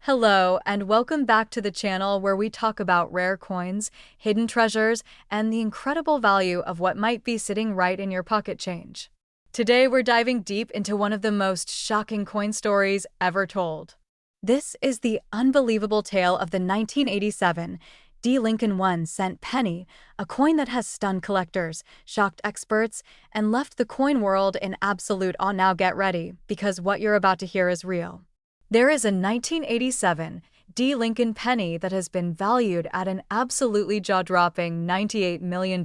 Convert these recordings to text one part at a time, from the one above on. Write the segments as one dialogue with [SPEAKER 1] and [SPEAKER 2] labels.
[SPEAKER 1] Hello, and welcome back to the channel where we talk about rare coins, hidden treasures, and the incredible value of what might be sitting right in your pocket change. Today, we're diving deep into one of the most shocking coin stories ever told. This is the unbelievable tale of the 1987 D. Lincoln 1-cent penny, a coin that has stunned collectors, shocked experts, and left the coin world in absolute awe. Now get ready, because what you're about to hear is real. There is a 1987 D. Lincoln penny that has been valued at an absolutely jaw-dropping $98 million.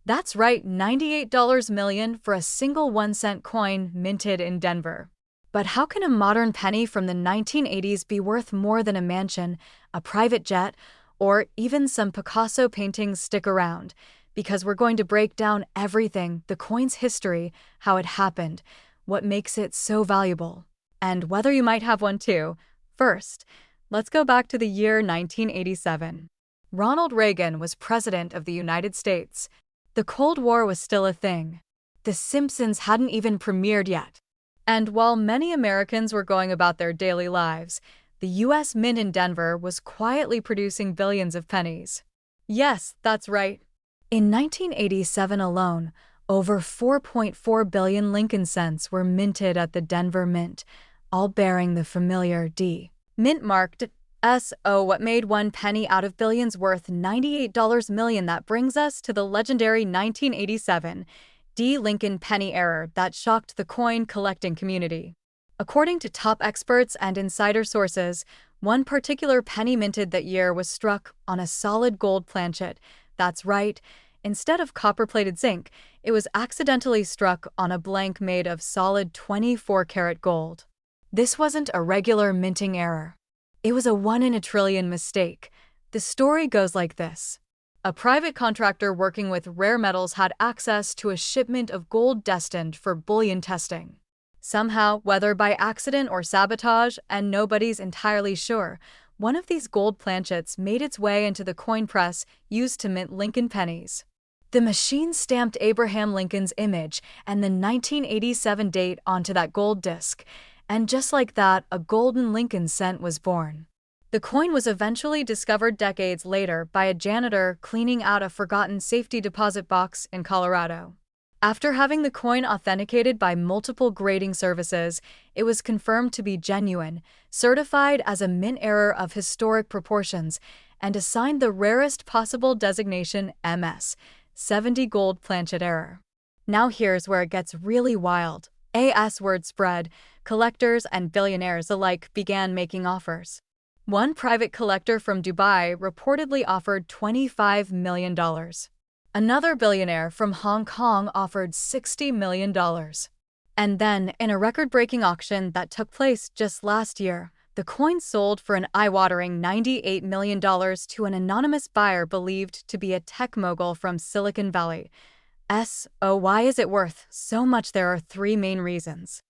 [SPEAKER 1] That's right, $98 million for a single 1-cent coin minted in Denver. But how can a modern penny from the 1980s be worth more than a mansion, a private jet, or even some Picasso paintings? Stick around, because we're going to break down everything: the coin's history, how it happened, what makes it so valuable, and whether you might have one too. First, let's go back to the year 1987. Ronald Reagan was president of the United States. The Cold War was still a thing. The Simpsons hadn't even premiered yet. And while many Americans were going about their daily lives, the U.S. Mint in Denver was quietly producing billions of pennies. Yes, that's right. In 1987 alone, over 4.4 billion Lincoln cents were minted at the Denver Mint, all bearing the familiar D. Mint marked S.O. What made one penny out of billions worth $98 million? That brings us to the legendary 1987 D. Lincoln penny error that shocked the coin collecting community. According to top experts and insider sources, one particular penny minted that year was struck on a solid gold planchet. That's right, instead of copper-plated zinc, it was accidentally struck on a blank made of solid 24-karat gold. This wasn't a regular minting error. It was a 1 in a trillion mistake. The story goes like this. A private contractor working with rare metals had access to a shipment of gold destined for bullion testing. Somehow, whether by accident or sabotage, and nobody's entirely sure, one of these gold planchets made its way into the coin press used to mint Lincoln pennies. The machine stamped Abraham Lincoln's image and the 1987 date onto that gold disc, and just like that, a golden Lincoln cent was born. The coin was eventually discovered decades later by a janitor cleaning out a forgotten safety deposit box in Colorado. After having the coin authenticated by multiple grading services, it was confirmed to be genuine, certified as a mint error of historic proportions, and assigned the rarest possible designation, MS, 70 gold planchet error. Now here's where it gets really wild. As word spread, collectors and billionaires alike began making offers. One private collector from Dubai reportedly offered $25 million. Another billionaire from Hong Kong offered $60 million. And then, in a record-breaking auction that took place just last year, the coin sold for an eye-watering $98 million to an anonymous buyer believed to be a tech mogul from Silicon Valley. Why is it worth so much? There are three main reasons.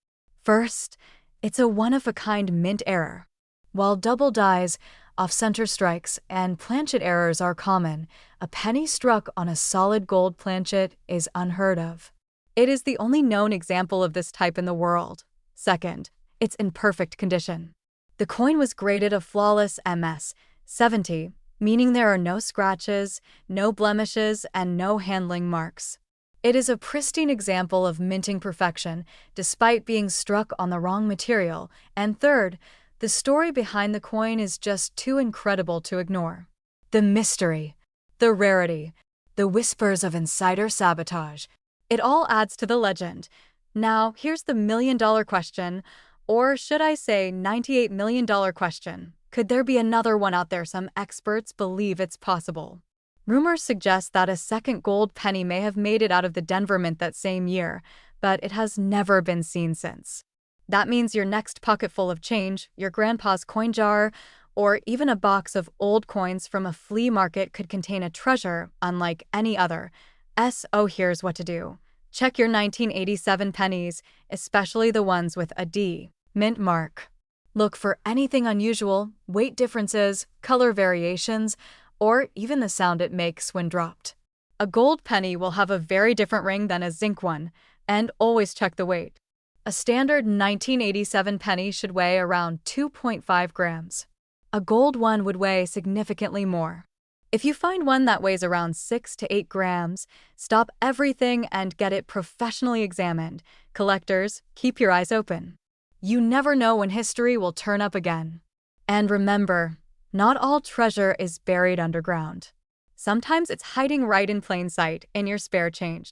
[SPEAKER 1] First, it's a one-of-a-kind mint error. While double dies, off-center strikes, and planchet errors are common, a penny struck on a solid gold planchet is unheard of. It is the only known example of this type in the world. Second, it's in perfect condition. The coin was graded a flawless MS 70, meaning there are no scratches, no blemishes, and no handling marks. It is a pristine example of minting perfection, despite being struck on the wrong material. And third, the story behind the coin is just too incredible to ignore. The mystery, the rarity, the whispers of insider sabotage. It all adds to the legend. Now, here's the million-dollar question, or should I say $98 million question. Could there be another one out there? Some experts believe it's possible. Rumors suggest that a second gold penny may have made it out of the Denver Mint that same year, but it has never been seen since. That means your next pocket full of change, your grandpa's coin jar, or even a box of old coins from a flea market could contain a treasure unlike any other. Here's what to do. Check your 1987 pennies, especially the ones with a D. Mint mark. Look for anything unusual, weight differences, color variations, or even the sound it makes when dropped. A gold penny will have a very different ring than a zinc one, and always check the weight. A standard 1987 penny should weigh around 2.5 grams. A gold one would weigh significantly more. If you find one that weighs around 6 to 8 grams, stop everything and get it professionally examined. Collectors, keep your eyes open. You never know when history will turn up again. And remember, not all treasure is buried underground. Sometimes it's hiding right in plain sight in your spare change.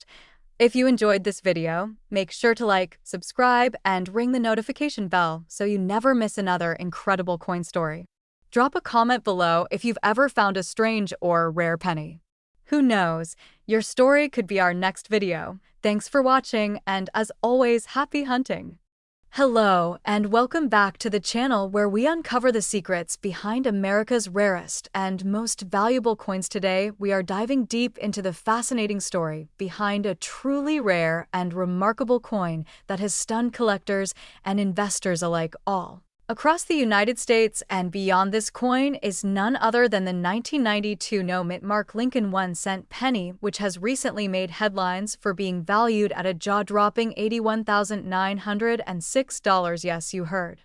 [SPEAKER 1] If you enjoyed this video, make sure to like, subscribe, and ring the notification bell so you never miss another incredible coin story. Drop a comment below if you've ever found a strange or rare penny. Who knows, your story could be our next video. Thanks for watching, and as always, happy hunting! Hello, and welcome back to the channel where we uncover the secrets behind America's rarest and most valuable coins. Today, we are diving deep into the fascinating story behind a truly rare and remarkable coin that has stunned collectors and investors alike all across the United States and beyond. This coin is none other than the 1992 no-mint mark Lincoln 1-cent penny, which has recently made headlines for being valued at a jaw-dropping $81,906. Yes, you heard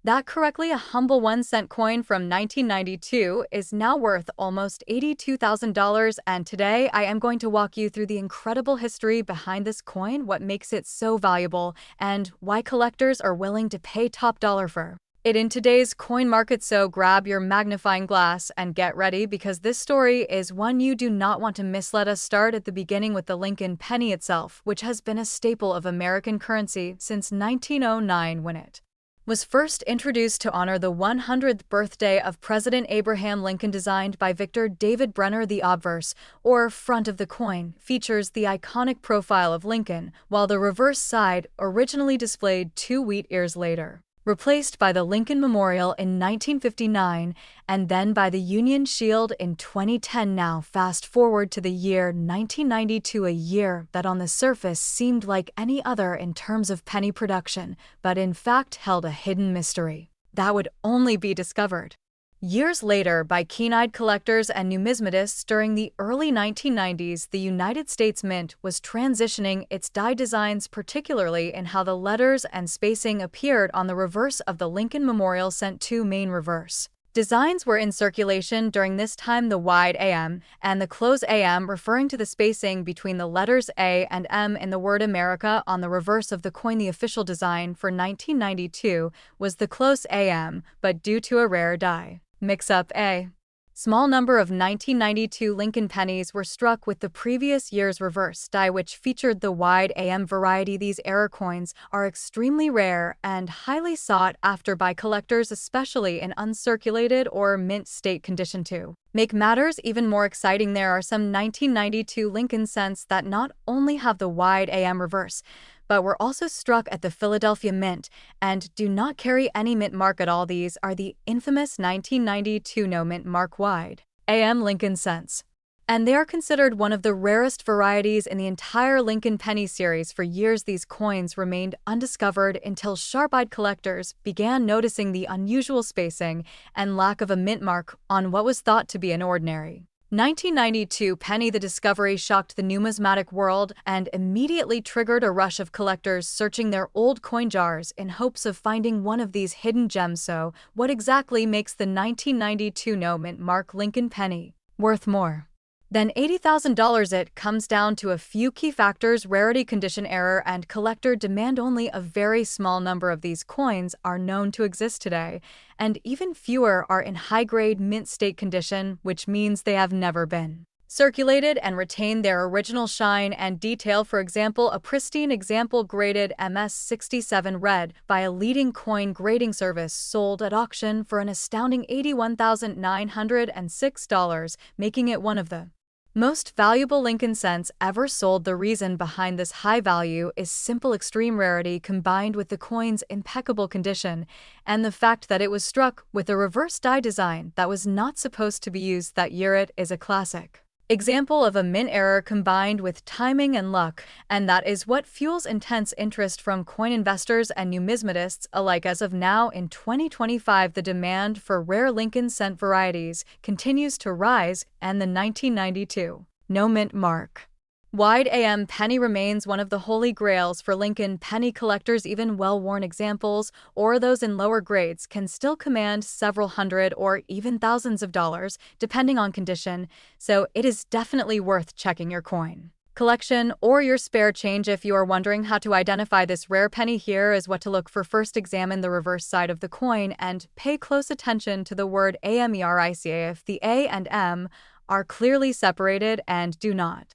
[SPEAKER 1] that correctly. A humble 1-cent coin from 1992 is now worth almost $82,000, and today I am going to walk you through the incredible history behind this coin, what makes it so valuable, and why collectors are willing to pay top dollar for it in today's coin market. So grab your magnifying glass and get ready, because this story is one you do not want to miss. Let us start at the beginning with the Lincoln penny itself, which has been a staple of American currency since 1909, when it was first introduced to honor the 100th birthday of President Abraham Lincoln. Designed by Victor David Brenner, the obverse, or front of the coin, features the iconic profile of Lincoln, while the reverse side originally displayed two wheat ears, later replaced by the Lincoln Memorial in 1959 and then by the Union Shield in 2010. Now fast forward to the year 1992, a year that on the surface seemed like any other in terms of penny production, but in fact held a hidden mystery that would only be discovered years later by keen-eyed collectors and numismatists. During the early 1990s, the United States Mint was transitioning its die designs, particularly in how the letters and spacing appeared on the reverse of the Lincoln Memorial Cent. Two main reverse designs were in circulation during this time: the wide AM and the close AM, referring to the spacing between the letters A and M in the word America on the reverse of the coin. The official design for 1992 was the close AM, but due to a rare die mix-up, a small number of 1992 Lincoln pennies were struck with the previous year's reverse die, which featured the wide AM variety. These error coins are extremely rare and highly sought after by collectors, especially in uncirculated or mint state condition. To make matters even more exciting, there are some 1992 Lincoln cents that not only have the wide AM reverse, but were also struck at the Philadelphia Mint and do not carry any mint mark at all. These are the infamous 1992 no-mint mark wide AM Lincoln cents, and they are considered one of the rarest varieties in the entire Lincoln penny series. For years, these coins remained undiscovered until sharp-eyed collectors began noticing the unusual spacing and lack of a mint mark on what was thought to be an ordinary 1992 penny. The discovery shocked the numismatic world and immediately triggered a rush of collectors searching their old coin jars in hopes of finding one of these hidden gems. So, what exactly makes the 1992 no-mint mark Lincoln penny worth more than $80,000? It comes down to a few key factors: rarity, condition, error, and collector demand. Only a very small number of these coins are known to exist today, and even fewer are in high-grade mint state condition, which means they have never been circulated and retain their original shine and detail. For example, a pristine example, graded MS-67 red by a leading coin grading service, sold at auction for an astounding $81,906, making it one of the most valuable Lincoln cents ever sold. The reason behind this high value is simple: extreme rarity combined with the coin's impeccable condition and the fact that it was struck with a reverse die design that was not supposed to be used that year. It is a classic example of a mint error combined with timing and luck, and that is what fuels intense interest from coin investors and numismatists alike. As of now, in 2025, the demand for rare Lincoln cent varieties continues to rise, and the 1992 no mint mark Wide AM penny remains one of the holy grails for Lincoln penny collectors. Even well-worn examples, or those in lower grades, can still command several hundred or even thousands of dollars, depending on condition, so it is definitely worth checking your coin collection or your spare change. If you are wondering how to identify this rare penny, here is what to look for. First, examine the reverse side of the coin and pay close attention to the word AMERICA. If the A and M are clearly separated and do not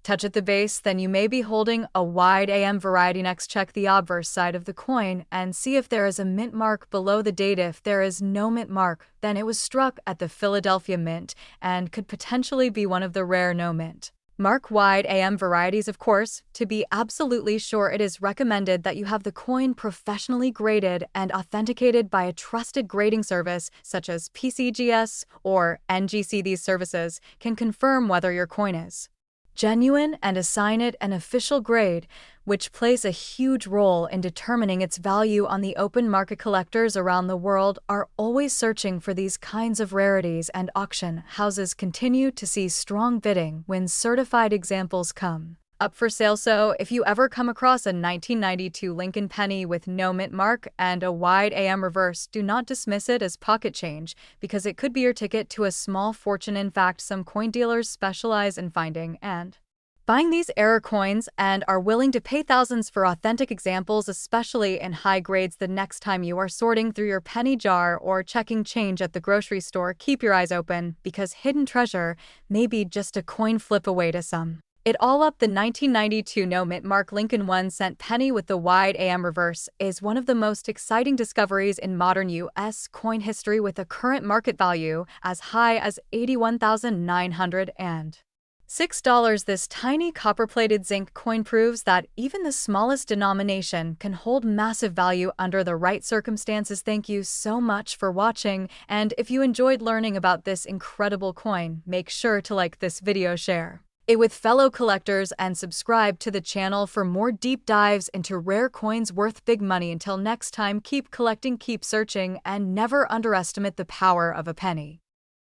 [SPEAKER 1] touch at the base, then you may be holding a wide AM variety. Next, check the obverse side of the coin and see if there is a mint mark below the date. If there is no mint mark, then it was struck at the Philadelphia Mint and could potentially be one of the rare no mint mark wide AM varieties. Of course, to be absolutely sure, it is recommended that you have the coin professionally graded and authenticated by a trusted grading service such as PCGS or NGC. These services can confirm whether your coin is genuine and assign it an official grade, which plays a huge role in determining its value on the open market. Collectors around the world are always searching for these kinds of rarities, and auction houses continue to see strong bidding when certified examples come up for sale. So if you ever come across a 1992 Lincoln penny with no mint mark and a wide AM reverse, do not dismiss it as pocket change, because it could be your ticket to a small fortune. In fact, some coin dealers specialize in finding and buying these error coins and are willing to pay thousands for authentic examples, especially in high grades. The next time you are sorting through your penny jar or checking change at the grocery store, keep your eyes open, because hidden treasure may be just a coin flip away. To sum it all up, the 1992 no mint mark Lincoln 1-cent penny with the wide AM reverse is one of the most exciting discoveries in modern U.S. coin history, with a current market value as high as $81,906. This tiny copper-plated zinc coin proves that even the smallest denomination can hold massive value under the right circumstances. Thank you so much for watching, and if you enjoyed learning about this incredible coin, make sure to like this video, share it with fellow collectors, and subscribe to the channel for more deep dives into rare coins worth big money. Until next time, keep collecting, keep searching, and never underestimate the power of a penny.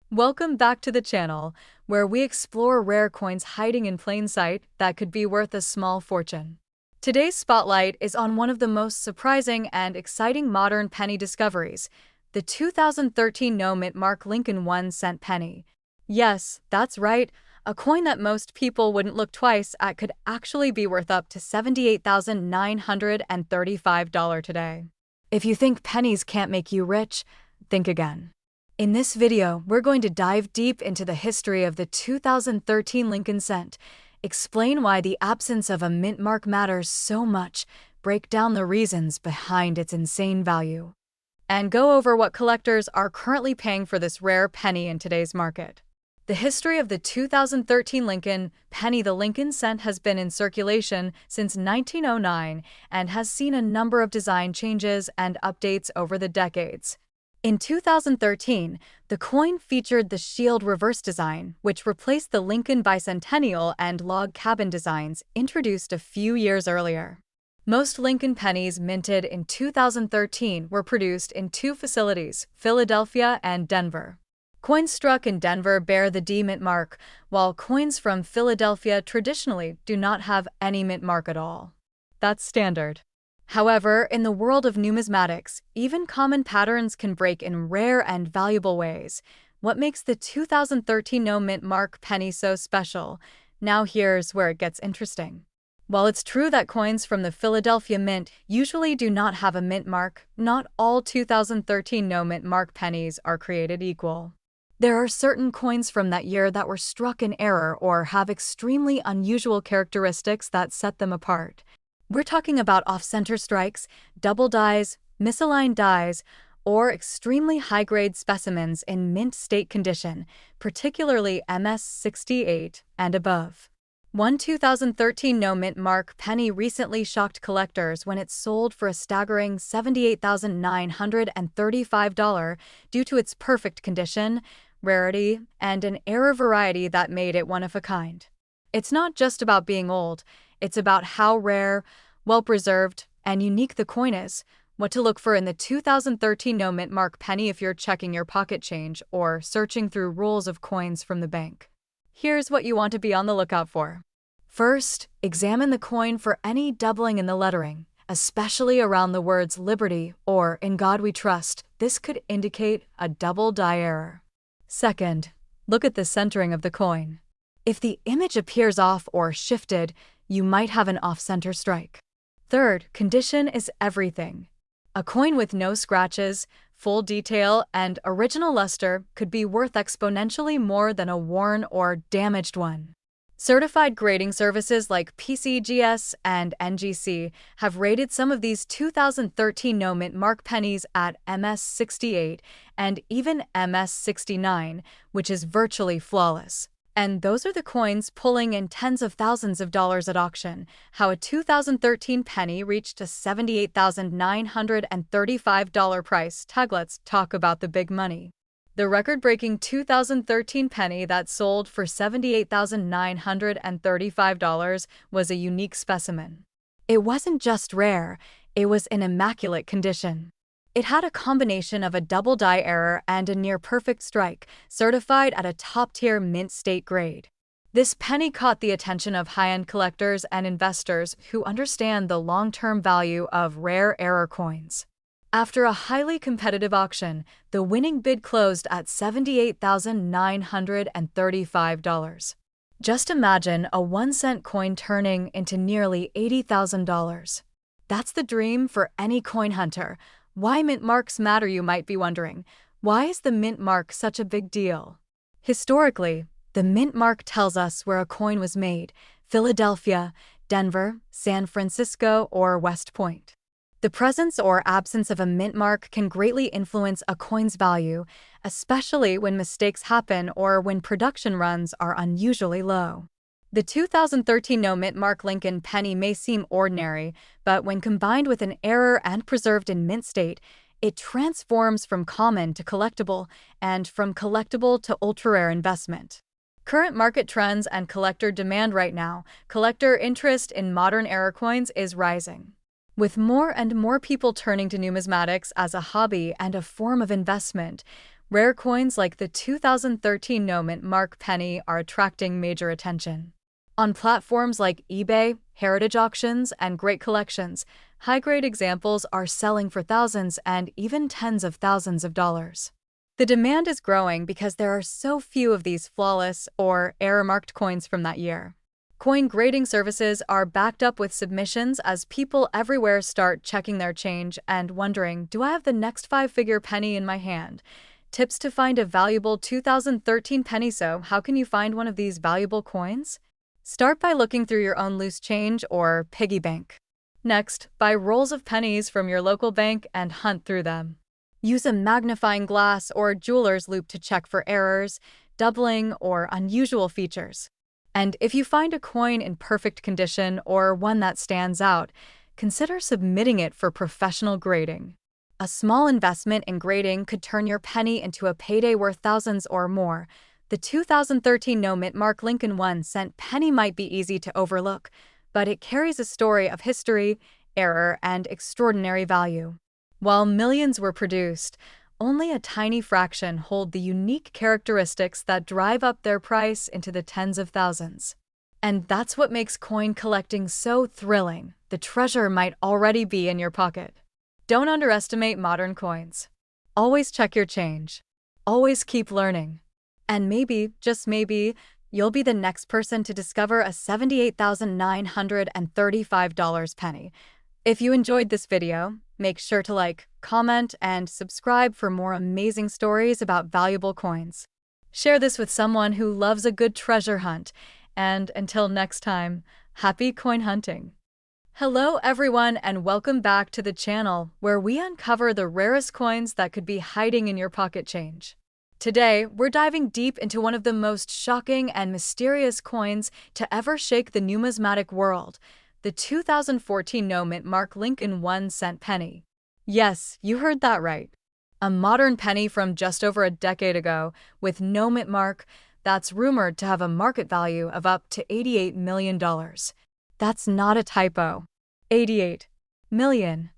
[SPEAKER 1] Welcome back to the channel, where we explore rare coins hiding in plain sight that could be worth a small fortune. Today's spotlight is on one of the most surprising and exciting modern penny discoveries, the 2013 no mint mark Lincoln 1-cent penny. Yes, that's right. A coin that most people wouldn't look twice at could actually be worth up to $78,935 today. If you think pennies can't make you rich, think again. In this video, we're going to dive deep into the history of the 2013 Lincoln cent, explain why the absence of a mint mark matters so much, break down the reasons behind its insane value, and go over what collectors are currently paying for this rare penny in today's market. The history of the 2013 Lincoln penny. The Lincoln cent has been in circulation since 1909 and has seen a number of design changes and updates over the decades. In 2013, the coin featured the shield reverse design, which replaced the Lincoln bicentennial and log cabin designs introduced a few years earlier. Most Lincoln pennies minted in 2013 were produced in two facilities, Philadelphia and Denver. Coins struck in Denver bear the D mint mark, while coins from Philadelphia traditionally do not have any mint mark at all. That's standard. However, in the world of numismatics, even common patterns can break in rare and valuable ways. What makes the 2013 no mint mark penny so special? Now here's where it gets interesting. While it's true that coins from the Philadelphia Mint usually do not have a mint mark, not all 2013 no mint mark pennies are created equal. There are certain coins from that year that were struck in error or have extremely unusual characteristics that set them apart. We're talking about off-center strikes, double dies, misaligned dies, or extremely high-grade specimens in mint state condition, particularly MS68 and above. One 2013 no mint mark penny recently shocked collectors when it sold for a staggering $78,935 due to its perfect condition, rarity, and an error variety that made it one of a kind. It's not just about being old, it's about how rare, well-preserved, and unique the coin is. What to look for in the 2013 no mint mark penny if you're checking your pocket change or searching through rolls of coins from the bank. Here's what you want to be on the lookout for. First, examine the coin for any doubling in the lettering, especially around the words Liberty or In God We Trust. This could indicate a double die error. Second, look at the centering of the coin. If the image appears off or shifted, you might have an off-center strike. Third, condition is everything. A coin with no scratches, full detail, and original luster could be worth exponentially more than a worn or damaged one. Certified grading services like PCGS and NGC have rated some of these 2013 no-mint mark pennies at MS68 and even MS69, which is virtually flawless. And those are the coins pulling in tens of thousands of dollars at auction. How a 2013 penny reached a $78,935 price tag. Let's talk about the big money. The record-breaking 2013 penny that sold for $78,935 was a unique specimen. It wasn't just rare, it was in immaculate condition. It had a combination of a double die error and a near-perfect strike, certified at a top-tier mint state grade. This penny caught the attention of high-end collectors and investors who understand the long-term value of rare error coins. After a highly competitive auction, the winning bid closed at $78,935. Just imagine a 1-cent coin turning into nearly $80,000. That's the dream for any coin hunter. Why mint marks matter, you might be wondering. Why is the mint mark such a big deal? Historically, the mint mark tells us where a coin was made: Philadelphia, Denver, San Francisco, or West Point. The presence or absence of a mint mark can greatly influence a coin's value, especially when mistakes happen or when production runs are unusually low. The 2013 no-mint mark Lincoln penny may seem ordinary, but when combined with an error and preserved in mint state, it transforms from common to collectible and from collectible to ultra-rare investment. Current market trends and collector demand right now, collector interest in modern error coins is rising. With more and more people turning to numismatics as a hobby and a form of investment, rare coins like the 2013 no-mint mark penny are attracting major attention. On platforms like eBay, heritage auctions, and great collections, high-grade examples are selling for thousands and even tens of thousands of dollars. The demand is growing because there are so few of these flawless or error-marked coins from that year. Coin grading services are backed up with submissions as people everywhere start checking their change and wondering, do I have the next 5-figure penny in my hand? Tips to find a valuable 2013 penny. So, how can you find one of these valuable coins? Start by looking through your own loose change or piggy bank. Next, buy rolls of pennies from your local bank and hunt through them. Use a magnifying glass or jeweler's loupe to check for errors, doubling, or unusual features. And if you find a coin in perfect condition or one that stands out, consider submitting it for professional grading. A small investment in grading could turn your penny into a payday worth thousands or more. The 2013 no-mint mark Lincoln 1-cent penny might be easy to overlook, but it carries a story of history, error, and extraordinary value. While millions were produced, only a tiny fraction hold the unique characteristics that drive up their price into the tens of thousands. And that's what makes coin collecting so thrilling. The treasure might already be in your pocket. Don't underestimate modern coins. Always check your change. Always keep learning. And maybe, just maybe, you'll be the next person to discover a $78,935 penny. If you enjoyed this video, make sure to like, comment, and subscribe for more amazing stories about valuable coins. Share this with someone who loves a good treasure hunt. And until next time, happy coin hunting! Hello everyone, and welcome back to the channel where we uncover the rarest coins that could be hiding in your pocket change. Today, we're diving deep into one of the most shocking and mysterious coins to ever shake the numismatic world, the 2014 no-mint mark Lincoln 1-cent penny. Yes, you heard that right. A modern penny from just over a decade ago with no mint mark that's rumored to have a market value of up to $88 million. That's not a typo. $88 million.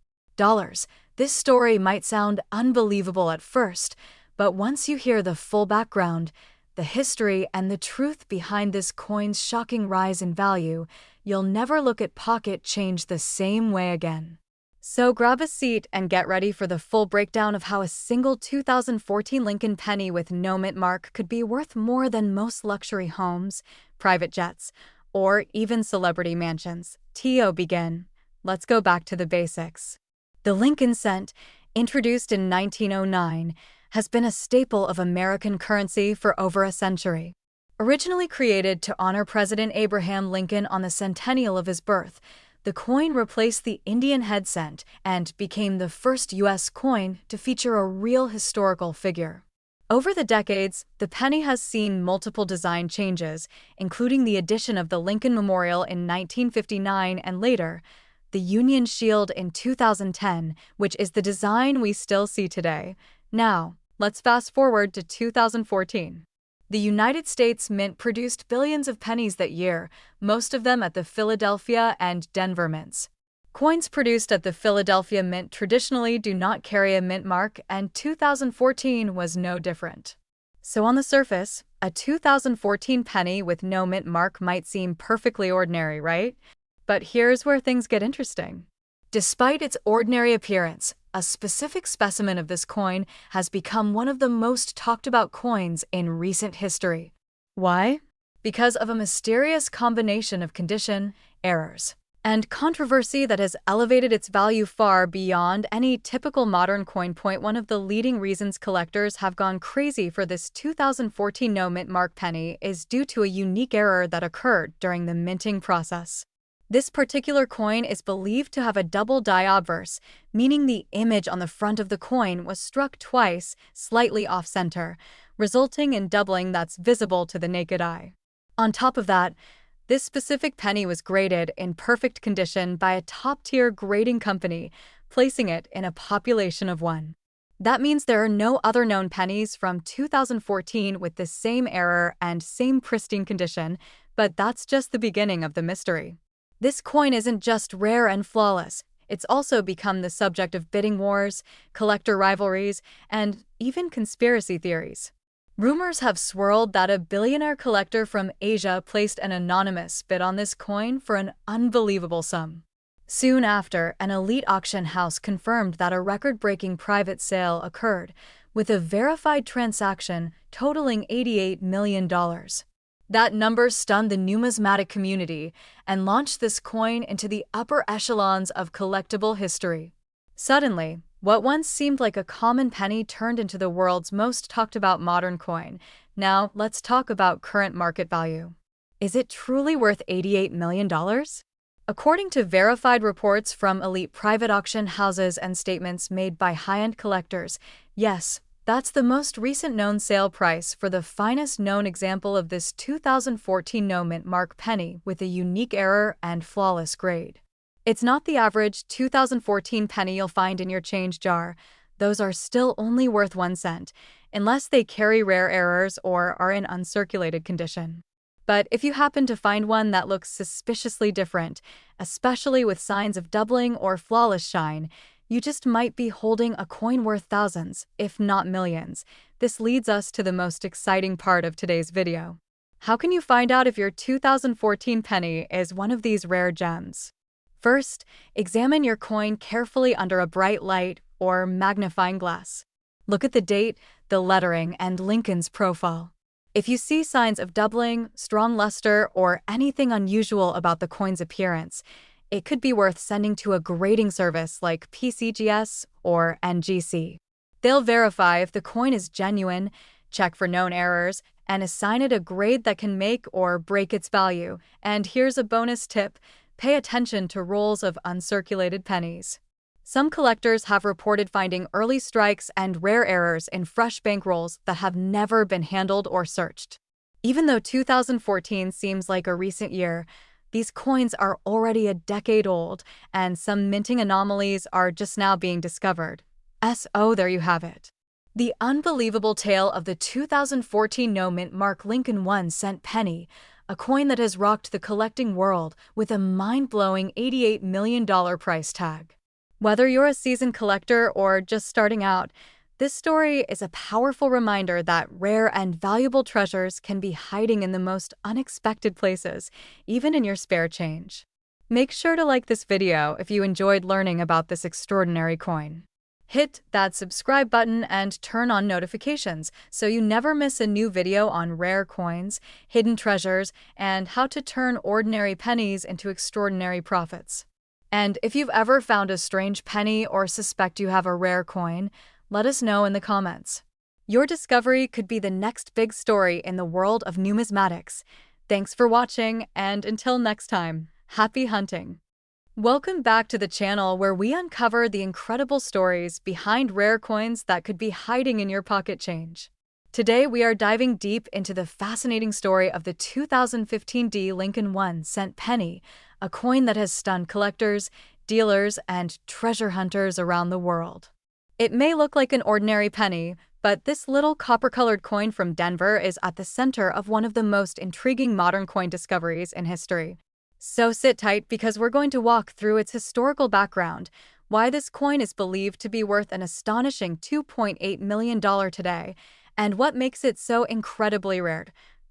[SPEAKER 1] This story might sound unbelievable at first, but once you hear the full background, the history, and the truth behind this coin's shocking rise in value, you'll never look at pocket change the same way again. So grab a seat and get ready for the full breakdown of how a single 2014 Lincoln penny with no mint mark could be worth more than most luxury homes, private jets, or even celebrity mansions. To begin, let's go back to the basics. The Lincoln cent, introduced in 1909, has been a staple of American currency for over a century. Originally created to honor President Abraham Lincoln on the centennial of his birth, the coin replaced the Indian head cent and became the first U.S. coin to feature a real historical figure. Over the decades, the penny has seen multiple design changes, including the addition of the Lincoln Memorial in 1959 and later, the Union Shield in 2010, which is the design we still see today. Now, let's fast forward to 2014. The United States Mint produced billions of pennies that year, most of them at the Philadelphia and Denver mints. Coins produced at the Philadelphia Mint traditionally do not carry a mint mark, and 2014 was no different. So on the surface, a 2014 penny with no mint mark might seem perfectly ordinary, right? But here's where things get interesting. Despite its ordinary appearance, a specific specimen of this coin has become one of the most talked about coins in recent history. Why? Because of a mysterious combination of condition, errors, and controversy that has elevated its value far beyond any typical modern coin. One of the leading reasons collectors have gone crazy for this 2014 no mint mark penny is due to a unique error that occurred during the minting process. This particular coin is believed to have a double die obverse, meaning the image on the front of the coin was struck twice, slightly off-center, resulting in doubling that's visible to the naked eye. On top of that, this specific penny was graded in perfect condition by a top-tier grading company, placing it in a population of 1. That means there are no other known pennies from 2014 with the same error and same pristine condition, but that's just the beginning of the mystery. This coin isn't just rare and flawless, it's also become the subject of bidding wars, collector rivalries, and even conspiracy theories. Rumors have swirled that a billionaire collector from Asia placed an anonymous bid on this coin for an unbelievable sum. Soon after, an elite auction house confirmed that a record-breaking private sale occurred, with a verified transaction totaling $88 million. That number stunned the numismatic community and launched this coin into the upper echelons of collectible history. Suddenly, what once seemed like a common penny turned into the world's most talked about modern coin. Now, let's talk about current market value. Is it truly worth $88 million? According to verified reports from elite private auction houses and statements made by high-end collectors, yes, that's the most recent known sale price for the finest known example of this 2014 no mint mark penny with a unique error and flawless grade. It's not the average 2014 penny you'll find in your change jar. Those are still only worth 1 cent, unless they carry rare errors or are in uncirculated condition. But if you happen to find one that looks suspiciously different, especially with signs of doubling or flawless shine, you just might be holding a coin worth thousands, if not millions. This leads us to the most exciting part of today's video. How can you find out if your 2014 penny is one of these rare gems? First, examine your coin carefully under a bright light or magnifying glass. Look at the date, the lettering, and Lincoln's profile. If you see signs of doubling, strong luster, or anything unusual about the coin's appearance, it could be worth sending to a grading service like PCGS or NGC. They'll verify if the coin is genuine, check for known errors, and assign it a grade that can make or break its value. And here's a bonus tip: pay attention to rolls of uncirculated pennies. Some collectors have reported finding early strikes and rare errors in fresh bankrolls that have never been handled or searched. Even though 2014 seems like a recent year, these coins are already a decade old, and some minting anomalies are just now being discovered. So there you have it. The unbelievable tale of the 2014 no mint mark Lincoln 1 cent penny, a coin that has rocked the collecting world with a mind-blowing $88 million price tag. Whether you're a seasoned collector or just starting out, This story is a powerful reminder that rare and valuable treasures can be hiding in the most unexpected places, even in your spare change. Make sure to like this video if you enjoyed learning about this extraordinary coin. Hit that subscribe button and turn on notifications so you never miss a new video on rare coins, hidden treasures, and how to turn ordinary pennies into extraordinary profits. And if you've ever found a strange penny or suspect you have a rare coin, let us know in the comments. Your discovery could be the next big story in the world of numismatics. Thanks for watching, and until next time, happy hunting! Welcome back to the channel where we uncover the incredible stories behind rare coins that could be hiding in your pocket change. Today we are diving deep into the fascinating story of the 2015 Lincoln 1-cent penny, a coin that has stunned collectors, dealers, and treasure hunters around the world. It may look like an ordinary penny, but this little copper-colored coin from Denver is at the center of one of the most intriguing modern coin discoveries in history. So sit tight because we're going to walk through its historical background, why this coin is believed to be worth an astonishing $2.8 million today, and what makes it so incredibly rare.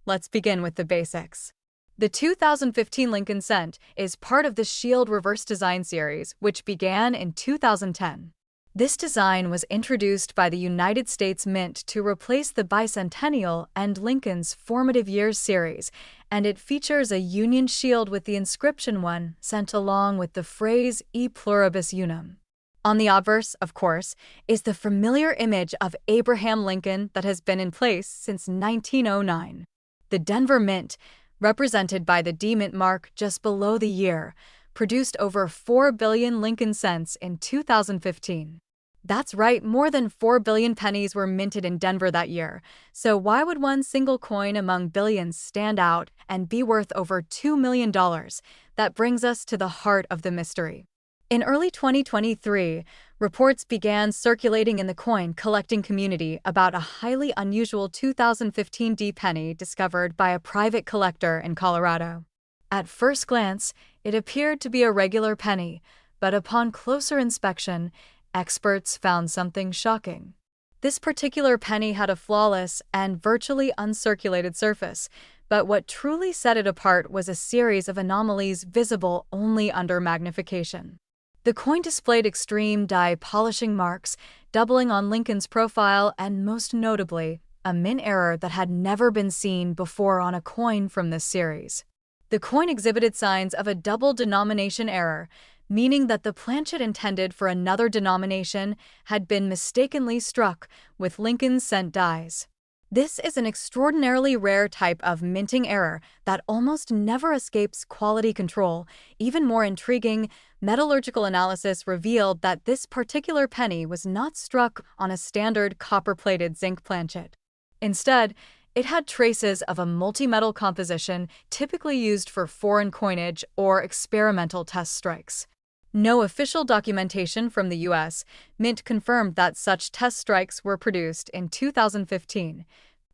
[SPEAKER 1] Let's begin with the basics. The 2015 Lincoln Cent is part of the Shield Reverse Design series, which began in 2010. This design was introduced by the United States Mint to replace the Bicentennial and Lincoln's Formative Years series, and it features a Union shield with the inscription "1" sent along with the phrase "E pluribus unum." On the obverse, of course, is the familiar image of Abraham Lincoln that has been in place since 1909. The Denver Mint, represented by the D Mint mark just below the year, produced over 4 billion Lincoln cents in 2015. That's right, more than 4 billion pennies were minted in Denver that year. So why would one single coin among billions stand out and be worth over $2 million? That brings us to the heart of the mystery. In early 2023, reports began circulating in the coin collecting community about a highly unusual 2015 D penny discovered by a private collector in Colorado. At first glance, it appeared to be a regular penny, but upon closer inspection, experts found something shocking. This particular penny had a flawless and virtually uncirculated surface, but what truly set it apart was a series of anomalies visible only under magnification. The coin displayed extreme dye polishing marks, doubling on Lincoln's profile, and most notably, a mint error that had never been seen before on a coin from this series. The coin exhibited signs of a double denomination error, meaning that the planchet intended for another denomination had been mistakenly struck with Lincoln cent dies. This is an extraordinarily rare type of minting error that almost never escapes quality control. Even more intriguing, metallurgical analysis revealed that this particular penny was not struck on a standard copper-plated zinc planchet. Instead, it had traces of a multi-metal composition typically used for foreign coinage or experimental test strikes. No official documentation from the U.S. Mint confirmed that such test strikes were produced in 2015,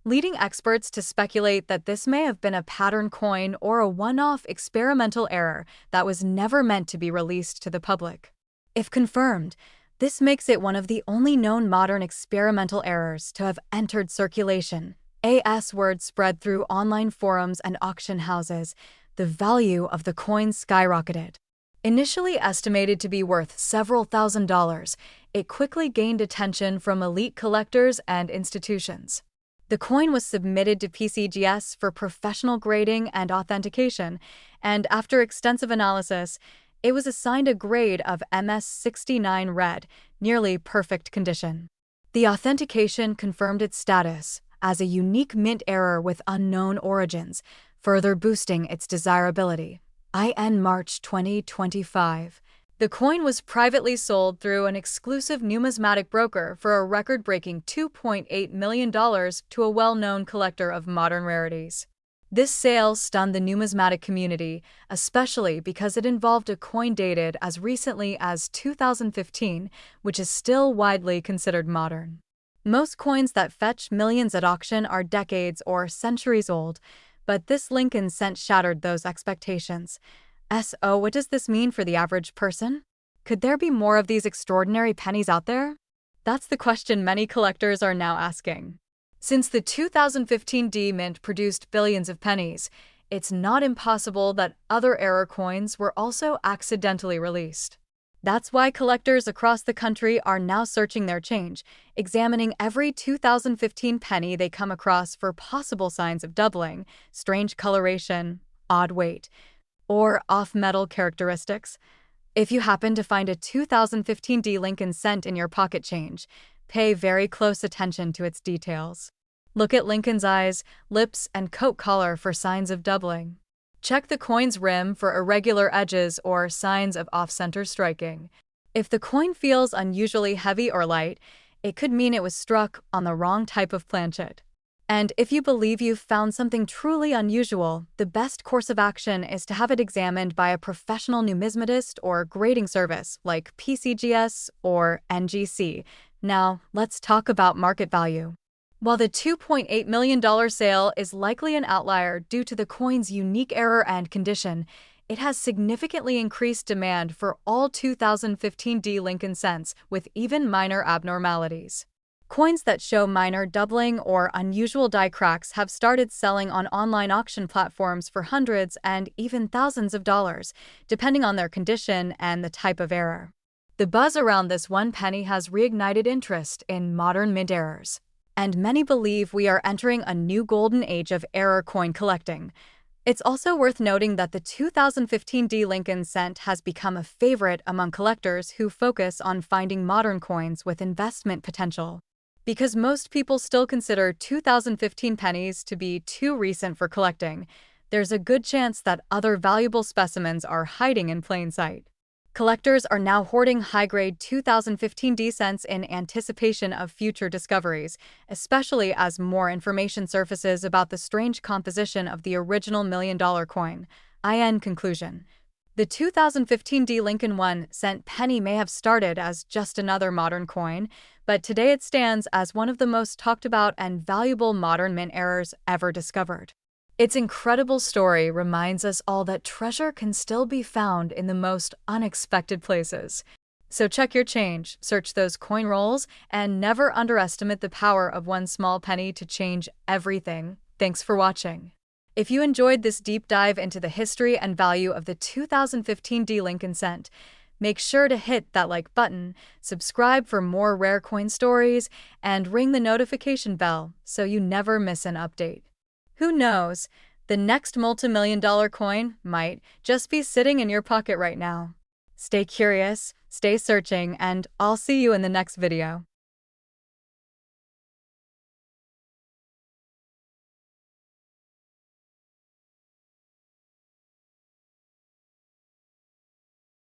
[SPEAKER 1] leading experts to speculate that this may have been a pattern coin or a one-off experimental error that was never meant to be released to the public. If confirmed, this makes it one of the only known modern experimental errors to have entered circulation. As word spread through online forums and auction houses, the value of the coin skyrocketed. Initially estimated to be worth several $1,000s, it quickly gained attention from elite collectors and institutions. The coin was submitted to PCGS for professional grading and authentication, and after extensive analysis, it was assigned a grade of MS69 red, nearly perfect condition. The authentication confirmed its status as a unique mint error with unknown origins, further boosting its desirability. In March 2025, the coin was privately sold through an exclusive numismatic broker for a record-breaking $2.8 million to a well-known collector of modern rarities. This sale stunned the numismatic community, especially because it involved a coin dated as recently as 2015, which is still widely considered modern. Most coins that fetch millions at auction are decades or centuries old, but this Lincoln cent shattered those expectations. So, what does this mean for the average person? Could there be more of these extraordinary pennies out there? That's the question many collectors are now asking. Since the 2015 D Mint produced billions of pennies, it's not impossible that other era coins were also accidentally released. That's why collectors across the country are now searching their change, examining every 2015 penny they come across for possible signs of doubling, strange coloration, odd weight, or off-metal characteristics. If you happen to find a 2015 D Lincoln cent in your pocket change, pay very close attention to its details. Look at Lincoln's eyes, lips, and coat collar for signs of doubling. Check the coin's rim for irregular edges or signs of off-center striking. If the coin feels unusually heavy or light, it could mean it was struck on the wrong type of planchet. And if you believe you've found something truly unusual, the best course of action is to have it examined by a professional numismatist or grading service like PCGS or NGC. Now, let's talk about market value. While the $2.8 million sale is likely an outlier due to the coin's unique error and condition, it has significantly increased demand for all 2015 D Lincoln cents with even minor abnormalities. Coins that show minor doubling or unusual die cracks have started selling on online auction platforms for hundreds and even thousands of dollars, depending on their condition and the type of error. The buzz around this one penny has reignited interest in modern mint errors, and many believe we are entering a new golden age of error coin collecting. It's also worth noting that the 2015 D Lincoln cent has become a favorite among collectors who focus on finding modern coins with investment potential. Because most people still consider 2015 pennies to be too recent for collecting, there's a good chance that other valuable specimens are hiding in plain sight. Collectors are now hoarding high-grade 2015 D cents in anticipation of future discoveries, especially as more information surfaces about the strange composition of the original million-dollar coin. In conclusion, the 2015 D Lincoln 1-cent penny may have started as just another modern coin, but today it stands as one of the most talked about and valuable modern mint errors ever discovered. Its incredible story reminds us all that treasure can still be found in the most unexpected places. So check your change, search those coin rolls, and never underestimate the power of one small penny to change everything. Thanks for watching. If you enjoyed this deep dive into the history and value of the 2015 D Lincoln cent, make sure to hit that like button, subscribe for more rare coin stories, and ring the notification bell so you never miss an update. Who knows, the next multi-million-dollar coin might just be sitting in your pocket right now. Stay curious, stay searching, and I'll see you in the next video.